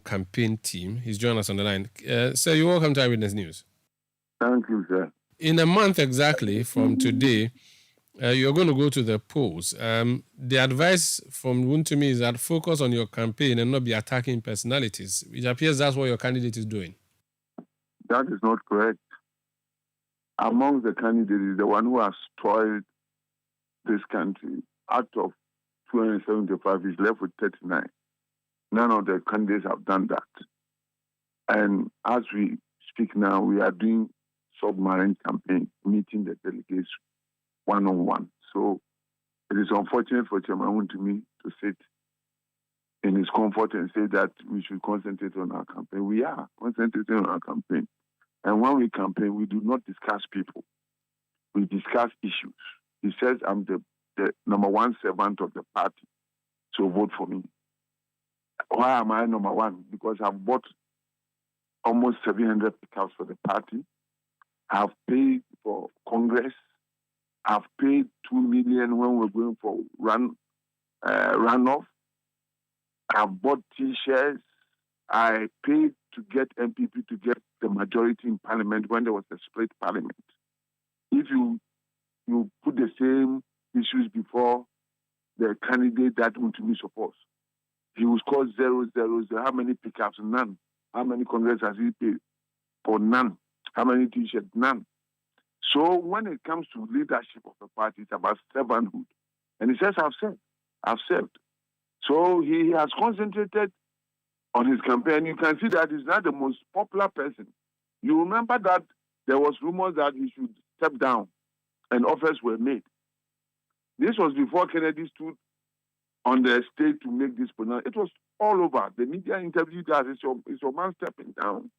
campaign team. He's joined us on the line. Sir, you're welcome to Eyewitness News. Thank you, sir. In a month exactly from today, you're going to go to the polls. The advice from Wontumi is that focus on your campaign and not be attacking personalities. It appears that's what your candidate is doing. That is not correct. Among the candidates, the one who has spoiled this country, out of 275, is left with 39. None of the candidates have done that. And as we speak now, we are doing submarine campaign, meeting the delegates one-on-one. So it is unfortunate for Chairman Wontumi to sit in his comfort and say that we should concentrate on our campaign. We are concentrating on our campaign. And when we campaign, we do not discuss people. We discuss issues. He says, I'm the number one servant of the party, so vote for me. Why am I number one? Because I've bought almost 700 pickups for the party. I've paid for Congress. I've paid 2 million when we're going for runoff. I've bought T-shirts. I paid to get MPP to get the majority in parliament when there was a split parliament. If you put the same issues before the candidate that Wontumi supports, he will score 0, 0, 0. How many pickups? None. How many Congress has he paid? For none. How many T-shirts? None. So when it comes to leadership of the party, it's about servanthood. And he says, I've served. So he has concentrated on his campaign. You can see that he's not the most popular person. You remember that there was rumors that he should step down and offers were made. This was before Kennedy stood on the stage to make this pronouncement. It was all over. The media interviewed us. It's your man stepping down.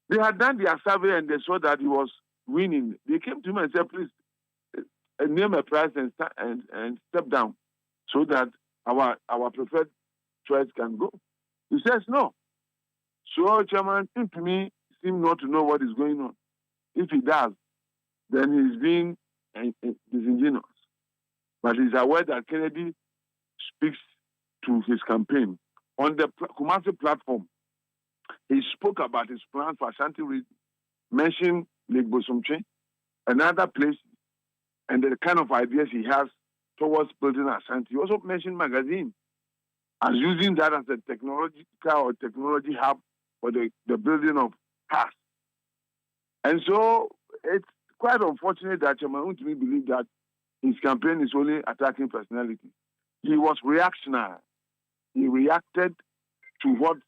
They had done their survey and they saw that he was winning. They came to him and said, please, name a price and step down so that our preferred choice can go. He says no. So Chairman, to me, seems not to know what is going on. If he does, then he's being disingenuous. But he's aware that Kennedy speaks to his campaign. On the Kumasi platform, he spoke about his plan for Ashanti region, mentioned Lake Bosumtwe and other places, and the kind of ideas he has towards building Ashanti. He also mentioned magazine as using that as a technology hub for the building of cars. And so it's quite unfortunate that Chairman Wontumi believed that his campaign is only attacking personality. He was reactionary. He reacted to what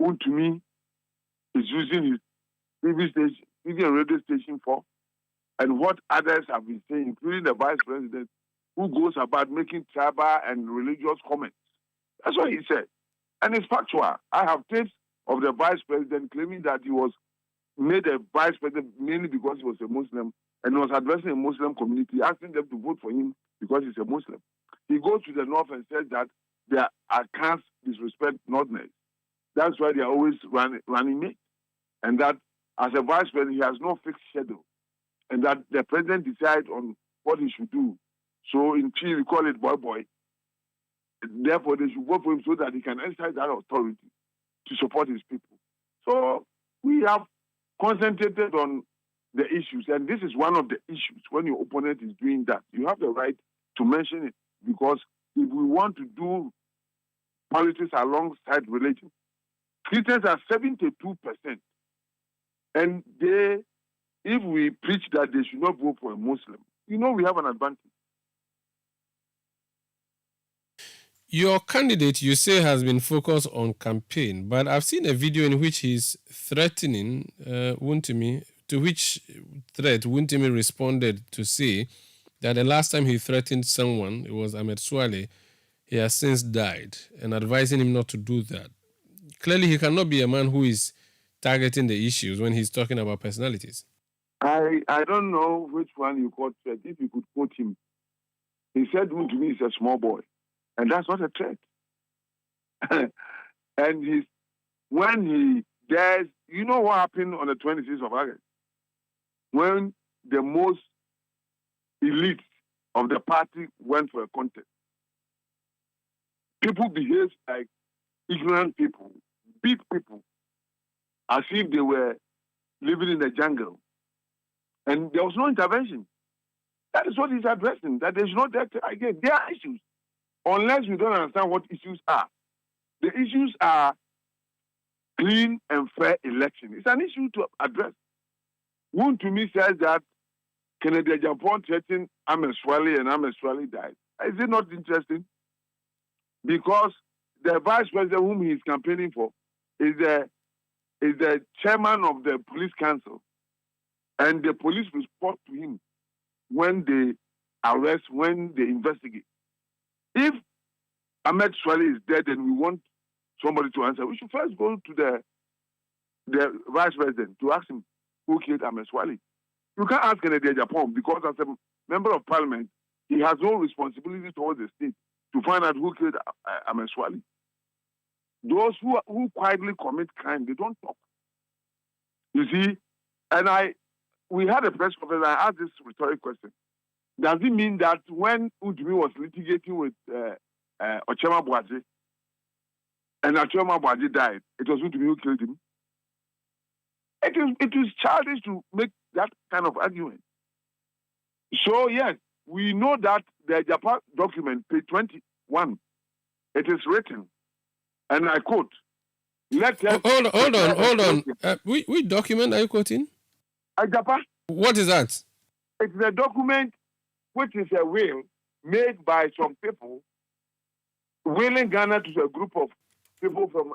Wontumi is using his TV and radio station for, and what others have been saying, including the vice president, who goes about making tribal and religious comments. That's what he said. And it's factual. I have tapes of the vice president claiming that he was made a vice president mainly because he was a Muslim and was addressing a Muslim community, asking them to vote for him because he's a Muslim. He goes to the north and says that their accounts disrespect Northerners. That's why they are always running mate. And that as a vice president, he has no fixed schedule. And that the president decides on what he should do. So in Chi, we call it boy. Therefore, they should vote for him so that he can exercise that authority to support his people. So we have concentrated on the issues. And this is one of the issues. When your opponent is doing that, you have the right to mention it. Because if we want to do politics alongside religion, Christians are 72%. And if we preach that they should not vote for a Muslim, we have an advantage. Your candidate, you say, has been focused on campaign, but I've seen a video in which he's threatening Wontumi, to which threat Wontumi responded to say that the last time he threatened someone, it was Ahmed Swale, he has since died, and advising him not to do that. Clearly, he cannot be a man who is targeting the issues when he's talking about personalities. I don't know which one you called threat. If you could quote him, he said Wontumi is a small boy. And that's not a threat. And when he dares, you know what happened on the 26th of August? When the most elite of the party went for a contest. People behave like ignorant people, beat people, as if they were living in the jungle. And there was no intervention. That is what he's addressing, that there's no debt. Again, there are issues. Unless we don't understand what issues are. The issues are clean and fair election. It's an issue to address. Wontumi says that Kennedy Agyapong threatened Ameswali and Ameswali died. Is it not interesting? Because the vice president whom he is campaigning for is the chairman of the police council. And the police report to him when they arrest, when they investigate. If Ahmed Swali is dead and we want somebody to answer, we should first go to the vice president to ask him who killed Ahmed Swali. You can't ask Kennedy Agyapong because as a member of parliament, he has no responsibility towards the state to find out who killed Ahmed Swali. Those who quietly commit crime, they don't talk. You see, and we had a press conference, I asked this rhetoric question. Does it mean that when Wontumi was litigating with Ochema Boaji, and Ochema Boaji died, it was Wontumi who killed him? It is childish to make that kind of argument. So yes, we know that the Japan document, page 21, it is written, and I quote, let us... Hold on. Which document are you quoting? Japan. What is that? It's a document which is a will made by some people willing Ghana to a group of people from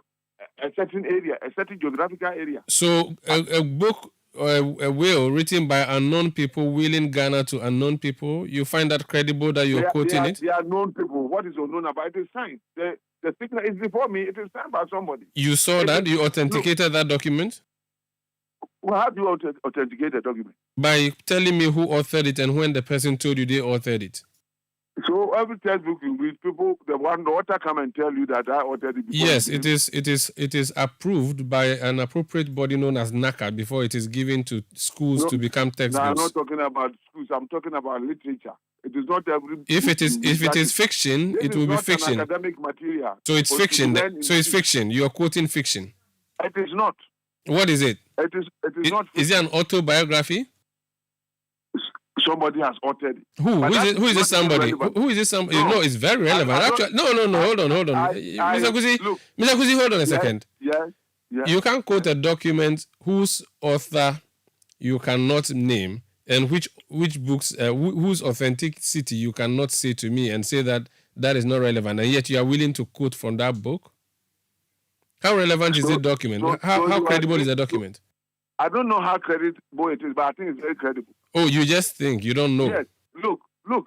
a certain area, a certain geographical area. So a book or a will written by unknown people willing Ghana to unknown people, you find that credible that you're quoting it? They are known people. What is unknown about it is signed. The signature is before me. It is signed by somebody. You saw that? You authenticated that document? Well, how do you authenticate a document? By telling me who authored it and when the person told you they authored it. So every textbook you read, people, the author come and tell you that I authored it. Yes, it is approved by an appropriate body known as NACA before it is given to schools to become textbooks. No, I'm not talking about schools. I'm talking about literature. It is not every. If it is fiction, it will be fiction. Academic material. So it's fiction. So it's fiction. You are quoting fiction. It is not. What is it? It is not. Is it an autobiography? Somebody has authored it. Who is this somebody? Who is this somebody? No, it's very relevant. Actually, no. Hold on. Mr. Kuzi, hold on a second. Yes. You can't quote a document whose author you cannot name and which books, whose authenticity you cannot say to me and say that is not relevant, and yet you are willing to quote from that book. How relevant is the document? How credible is the document? I don't know how credible it is, but I think it's very credible. Oh, you just think, you don't know? Yes. Look,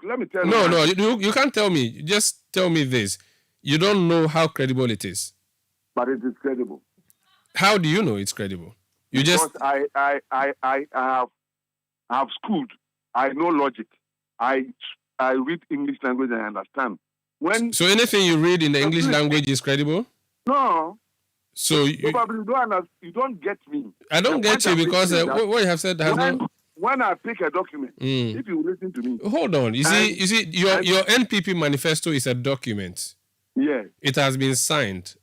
let me tell you. No, you can't tell me. Just tell me this. You don't know how credible it is. But it is credible. How do you know it's credible? Because I have schooled. I know logic. I read English language and I understand. So anything you read in the English language is credible? No. So probably you don't get me. I don't get you because what you have said has not. When I pick a document, if you listen to me. Hold on. You see, your NPP manifesto is a document. Yes. It has been signed.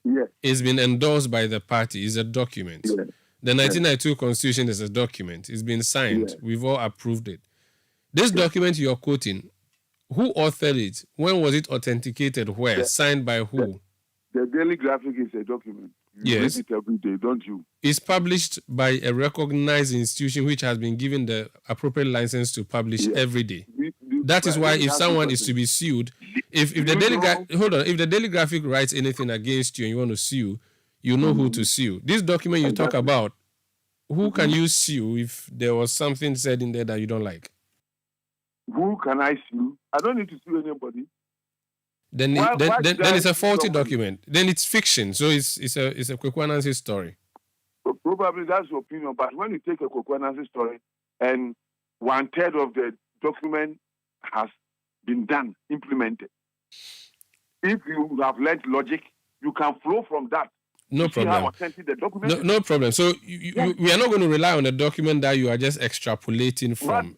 Yes. It's been endorsed by the party. It's a document. Yes. The 1992 Constitution is a document. It's been signed. Yes. We've all approved it. This document you're quoting, who authored it? When was it authenticated? Where? Signed by who? The Daily Graphic is a document. You read it every day, don't you? It's published by a recognized institution which has been given the appropriate license to publish every day. That is why if someone is to be sued, if the Daily Graphic writes anything against you and you want to sue, you know who to sue. This document you talk about, who can you sue if there was something said in there that you don't like? Who can I sue? I don't need to sue anybody. Then it's a faulty document. Then it's fiction. So it's a Kwekwanansi story. Probably that's your opinion. But when you take a Kwekwanansi story and 1/3 of the document has been done, implemented, if you have learned logic, you can flow from that. No See how problem. authentic the document is? No problem. So we are not going to rely on a document that you are just extrapolating But, from.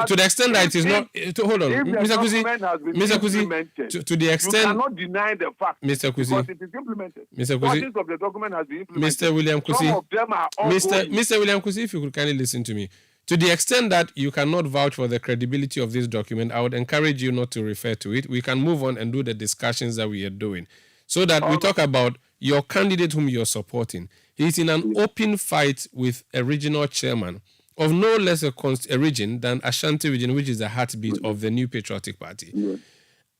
To the extent that if, it is not. Hold on, if the Mr. Kusi. document has been Mr. Kusi. implemented, To the you extent. cannot deny the fact. Mr. Because Kusi. it is implemented. Mr. Kusi. Portions of the document has been implemented. Mr. William Kusi. Some of them are ongoing. Mr. William Kusi, if you could kindly listen to me. To the extent that you cannot vouch for the credibility of this document, I would encourage you not to refer to it. We can move on and do the discussions that we are doing, so that we talk about your candidate whom you're supporting. He's in an open fight with a regional chairman of no less a region than Ashanti region, which is the heartbeat of the New Patriotic Party.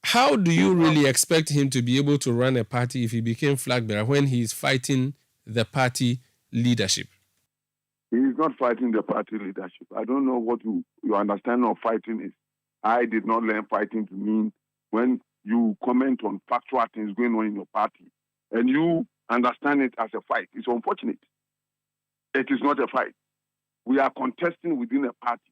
How do you really expect him to be able to run a party if he became flag bearer when he is fighting the party leadership? He is not fighting the party leadership. I don't know what your understanding of fighting is. I did not learn fighting to mean when you comment on factual things going on in your party and you understand it as a fight. It's unfortunate. It is not a fight. We are contesting within a party,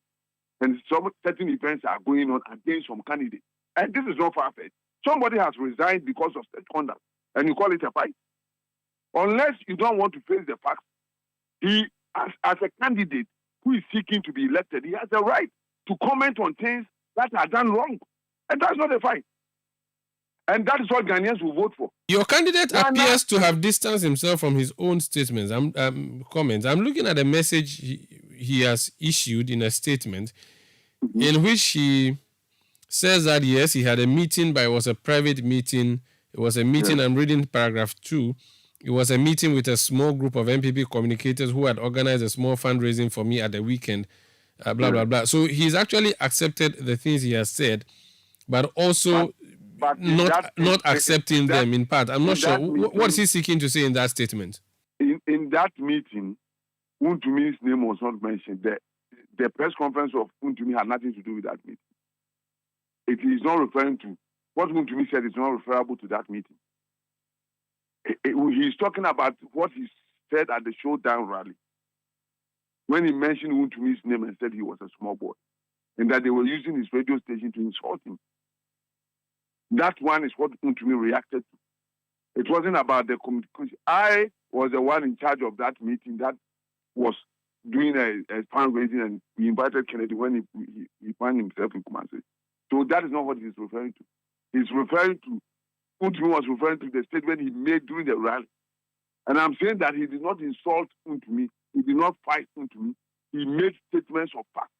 and some certain events are going on against some candidates. And this is not far-fetched. Somebody has resigned because of such conduct, and you call it a fight? Unless you don't want to face the facts, he, as a candidate who is seeking to be elected, he has the right to comment on things that are done wrong. And that's not a fight. And that is what Ghanaians will vote for. Your candidate appears to have distanced himself from his own statements. Comments. I'm looking at a message he has issued in a statement in which he says that, yes, he had a meeting, but it was a private meeting. It was a meeting, I'm reading paragraph 2. It was a meeting with a small group of MPP communicators who had organized a small fundraising for me at the weekend, blah, blah, blah. So he's actually accepted the things he has said, but also not accepting them in part. I'm not sure. What is he seeking to say in that statement? In that meeting, Wontumi's name was not mentioned. The press conference of Wontumi had nothing to do with that meeting. It is not referring to what Wontumi said. Is not referable to that meeting. He's talking about what he said at the showdown rally when he mentioned Wontumi's name and said he was a small boy and that they were using his radio station to insult him. That one is what Wontumi reacted to. It wasn't about the communication. I was the one in charge of that meeting that was doing a fundraising, and we invited Kennedy when he found himself in Kumasi. So that is not what he's referring to. He's referring to, Wontumi was referring to the statement he made during the rally. And I'm saying that he did not insult Wontumi. He did not fight Wontumi. He made statements of fact.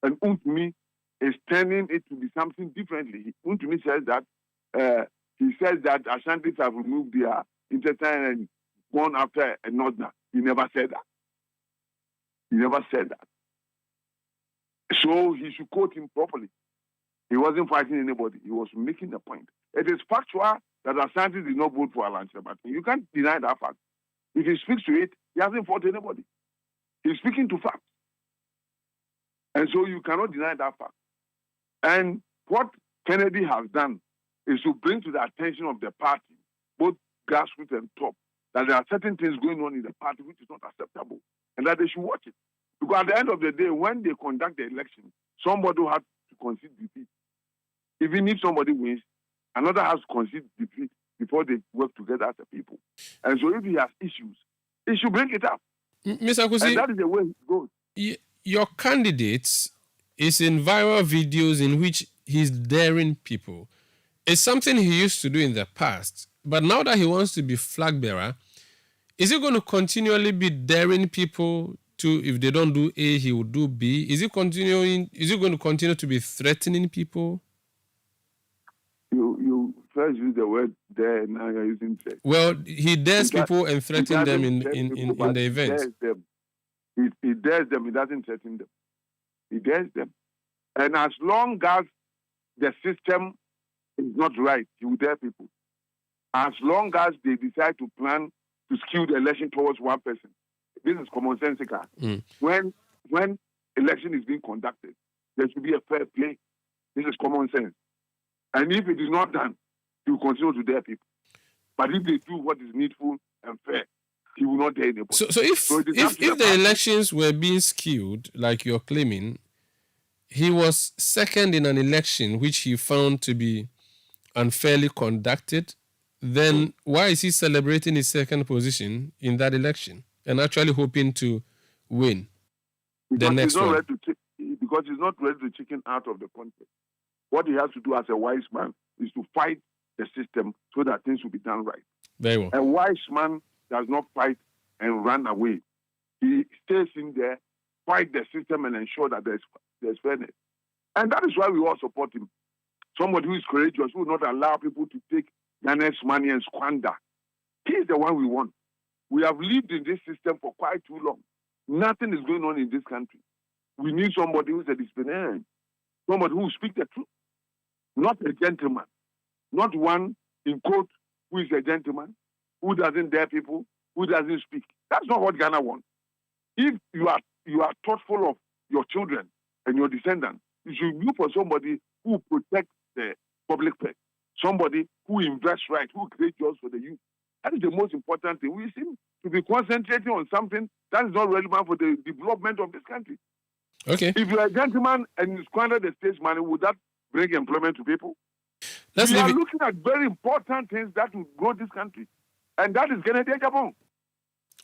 And Wontumi is turning it to be something differently. Wontumi says that he says that Ashantis have removed their intestine and gone after a northerner. He never said that. He never said that. So he should quote him properly. He wasn't fighting anybody. He was making a point. It is factual that Ashantis did not vote for Alan Kyerema. You can't deny that fact. If he speaks to it, he hasn't fought anybody. He's speaking to facts. And so you cannot deny that fact. And what Kennedy has done is to bring to the attention of the party, both grassroots and top, that there are certain things going on in the party which is not acceptable, and that they should watch it. Because at the end of the day, when they conduct the election, somebody will have to concede defeat. Even if somebody wins, another has to concede defeat before they work together as a people. And so if he has issues, he should bring it up. Mr. Kusi, and that is the way it goes. Your candidate is in viral videos in which he's daring people. It's something he used to do in the past, but now that he wants to be flag bearer, is he going to continually be daring people to, if they don't do A, he will do B? Is he going to continue to be threatening people? You first use the word dare, now you're using threat. Well, he dares people and threatens them in the events. He dares them, he doesn't threaten them. He dares them. And as long as the system is not right, he will dare people. As long as they decide to plan to skew the election towards one person, this is commonsensical. When election is being conducted, there should be a fair play. This is common sense. And if it is not done, he will continue to dare people. But if they do what is needful and fair, he will not dare anybody. So if the elections were being skewed, like you're claiming, he was second in an election which he found to be unfairly conducted, then why is he celebrating his second position in that election and actually hoping to win the next one? Because he's not ready to chicken out of the country. What he has to do as a wise man is to fight the system so that things will be done right. Very well. A wise man does not fight and run away. He stays in there, fight the system, and ensure that there's fairness. And that is why we all support him. Somebody who is courageous, who will not allow people to take Ghana's money and squander. He is the one we want. We have lived in this system for quite too long. Nothing is going on in this country. We need somebody who's a disciplinarian, somebody who will speak the truth, not a gentleman, not one, in quote, who is a gentleman, who doesn't dare people, who doesn't speak. That's not what Ghana wants. If you are thoughtful of your children and your descendants, you should look for somebody who protects the public purse, somebody who invests right, who creates jobs for the youth. That is the most important thing. We seem to be concentrating on something that is not relevant for the development of this country. Okay. If you're a gentleman and you squander the state's money, would that bring employment to people? We are looking at very important things that will grow this country. And that is Agyapong.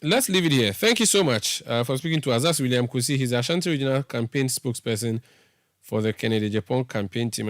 Let's leave it here. Thank you so much for speaking to us. That's William Kusi. He's Ashanti Regional Campaign Spokesperson for the Kennedy Agyapong campaign team.